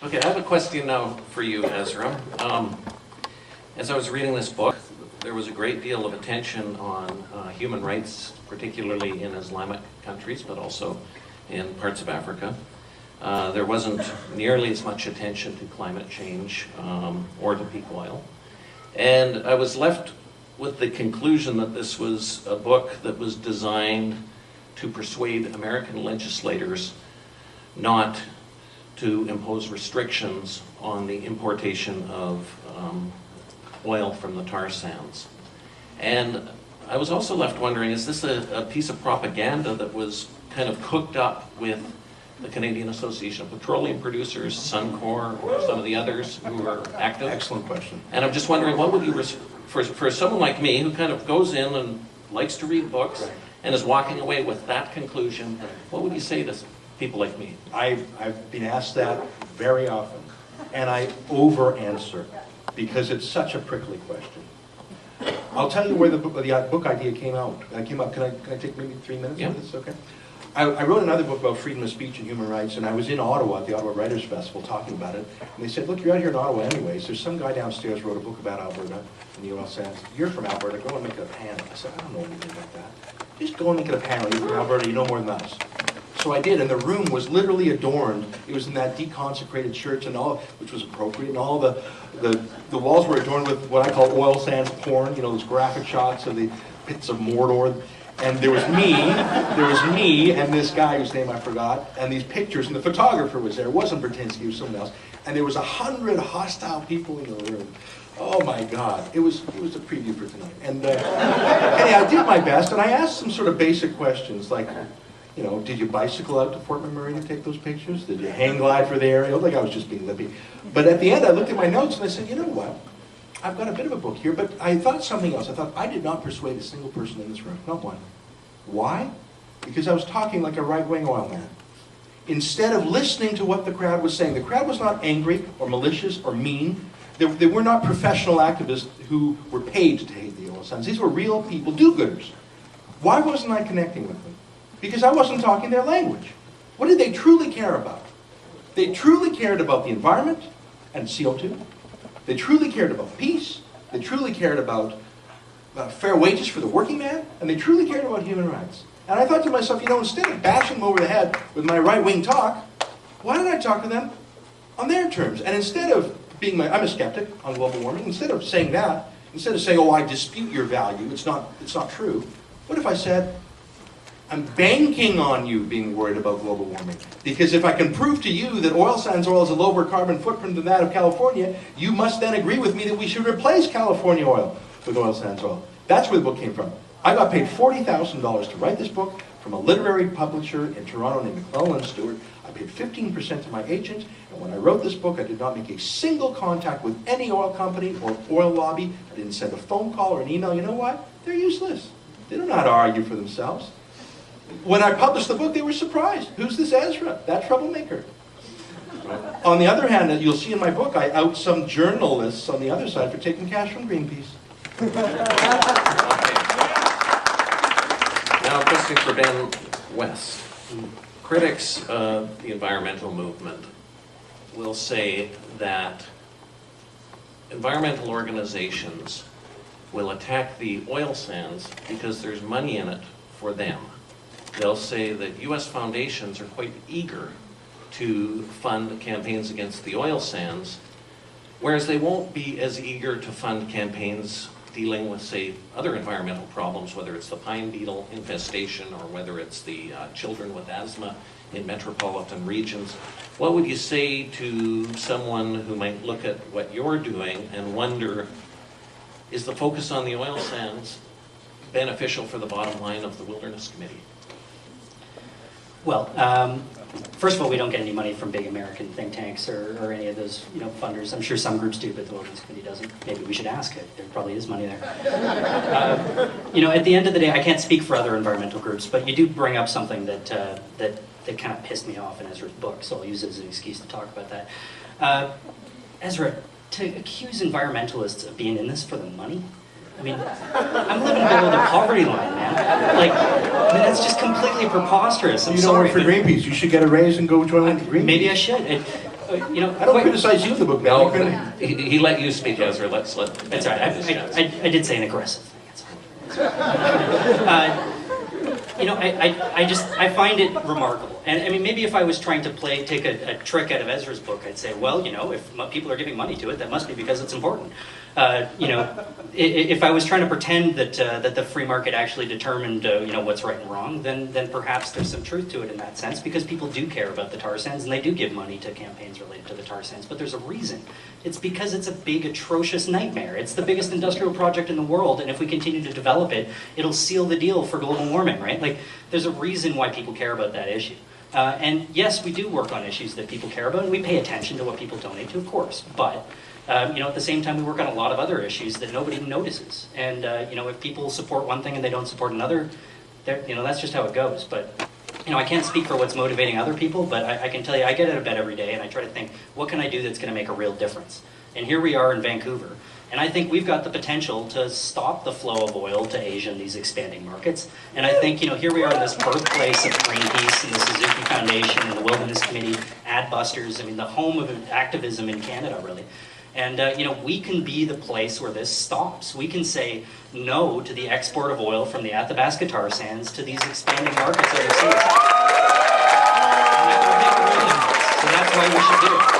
Okay, I have a question now for you, Ezra. As I was reading this book, there was a great deal of attention on human rights, particularly in Islamic countries, but also in parts of Africa. There wasn't nearly as much attention to climate change or to peak oil. And I was left with the conclusion that this was a book that was designed to persuade American legislators not to impose restrictions on the importation of oil from the tar sands. And I was also left wondering, is this a piece of propaganda that was kind of cooked up with the Canadian Association of Petroleum Producers, Suncor, or some of the others who are active? Excellent question. And I'm just wondering, what would you, for someone like me who kind of goes in and likes to read books and is walking away with that conclusion, what would you say to people like me? I've been asked that very often, and I over-answer because it's such a prickly question. I'll tell you where the book idea came out. Can I take maybe 3 minutes of this? Okay. I wrote another book about freedom of speech and human rights, and I was in Ottawa at the Ottawa Writers' Festival talking about it, and they said, look, you're out here in Ottawa anyways. There's some guy downstairs wrote a book about Alberta and the oil sands. You're from Alberta, go and make it a panel. I said, I don't know anything about that. Just go and make it a panel. You're from Alberta, you know more than us. So I did, and the room was literally adorned. It was in that deconsecrated church, and all, which was appropriate, and all the walls were adorned with what I call oil sands porn. You know, those graphic shots of the pits of Mordor. And there was me, and this guy whose name I forgot, and these pictures, and the photographer was there. It wasn't Bertinsky, it was someone else. And there was 100 hostile people in the room. Oh my God, it was a preview for tonight. And I did my best, and I asked some sort of basic questions, like, you know, did you bicycle out to Fort McMurray to take those pictures? Did you hang glide for the area? Like I was just being lippy. But at the end, I looked at my notes and I said, you know what? I've got a bit of a book here, but I thought something else. I thought I did not persuade a single person in this room, not one. Why? Because I was talking like a right-wing oil man. Instead of listening to what the crowd was saying, the crowd was not angry or malicious or mean. They were not professional activists who were paid to hate the oil sands. These were real people, do-gooders. Why wasn't I connecting with them? Because I wasn't talking their language. What did they truly care about? They truly cared about the environment and CO2. They truly cared about peace. They truly cared about fair wages for the working man. And they truly cared about human rights. And I thought to myself, you know, instead of bashing them over the head with my right-wing talk, why don't I talk to them on their terms? And instead of being I'm a skeptic on global warming. Instead of saying that, instead of saying, oh, I dispute your value, it's not true. What if I said, I'm banking on you being worried about global warming. Because if I can prove to you that oil sands oil is a lower carbon footprint than that of California, you must then agree with me that we should replace California oil with oil sands oil. That's where the book came from. I got paid $40,000 to write this book from a literary publisher in Toronto named McClellan Stewart. I paid 15% to my agent, and when I wrote this book, I did not make a single contact with any oil company or oil lobby. I didn't send a phone call or an email. You know what? They're useless. They don't know how to argue for themselves. When I published the book, they were surprised. Who's this Ezra? That troublemaker. On the other hand, you'll see in my book, I out some journalists on the other side for taking cash from Greenpeace. Now a question for Ben West. Critics of the environmental movement will say that environmental organizations will attack the oil sands because there's money in it for them. They'll say that U.S. foundations are quite eager to fund campaigns against the oil sands, whereas they won't be as eager to fund campaigns dealing with, say, other environmental problems, whether it's the pine beetle infestation or whether it's the children with asthma in metropolitan regions. What would you say to someone who might look at what you're doing and wonder, is the focus on the oil sands beneficial for the bottom line of the Wilderness Committee? Well, first of all, we don't get any money from big American think tanks or any of those, funders. I'm sure some groups do, but the Wilderness Committee doesn't. Maybe we should ask it. There probably is money there. At the end of the day, I can't speak for other environmental groups, but you do bring up something that kind of pissed me off in Ezra's book, so I'll use it as an excuse to talk about that. Ezra, to accuse environmentalists of being in this for the money? I mean, I'm living below the poverty line, man. That's just completely preposterous. You don't work for Greenpeace. You should get a raise and go join Greenpeace. Maybe I should. I don't criticize you in the book, No, man. he let you speak, Ezra. Let's let. That's all right. I did say an aggressive thing. It's all. I find it remarkable. And I mean, maybe if I was trying to take a trick out of Ezra's book, I'd say, well, if people are giving money to it, that must be because it's important. If I was trying to pretend that the free market actually determined, what's right and wrong, then perhaps there's some truth to it in that sense, because people do care about the tar sands and they do give money to campaigns related to the tar sands. But there's a reason. It's because it's a big, atrocious nightmare. It's the biggest industrial project in the world, and if we continue to develop it, it'll seal the deal for global warming, right? Like, there's a reason why people care about that issue. And yes, we do work on issues that people care about, and we pay attention to what people donate to, of course. But at the same time, we work on a lot of other issues that nobody notices. And if people support one thing and they don't support another, that's just how it goes. But I can't speak for what's motivating other people, but I can tell you, I get out of bed every day and I try to think, what can I do that's going to make a real difference? And here we are in Vancouver. And I think we've got the potential to stop the flow of oil to Asia in these expanding markets. And I think, here we are in this birthplace of Greenpeace and the Suzuki Foundation and the Wilderness Committee, Adbusters, the home of activism in Canada, really. And, we can be the place where this stops. We can say no to the export of oil from the Athabasca tar sands to these expanding markets overseas. And that would make a real difference. So that's why we should do it.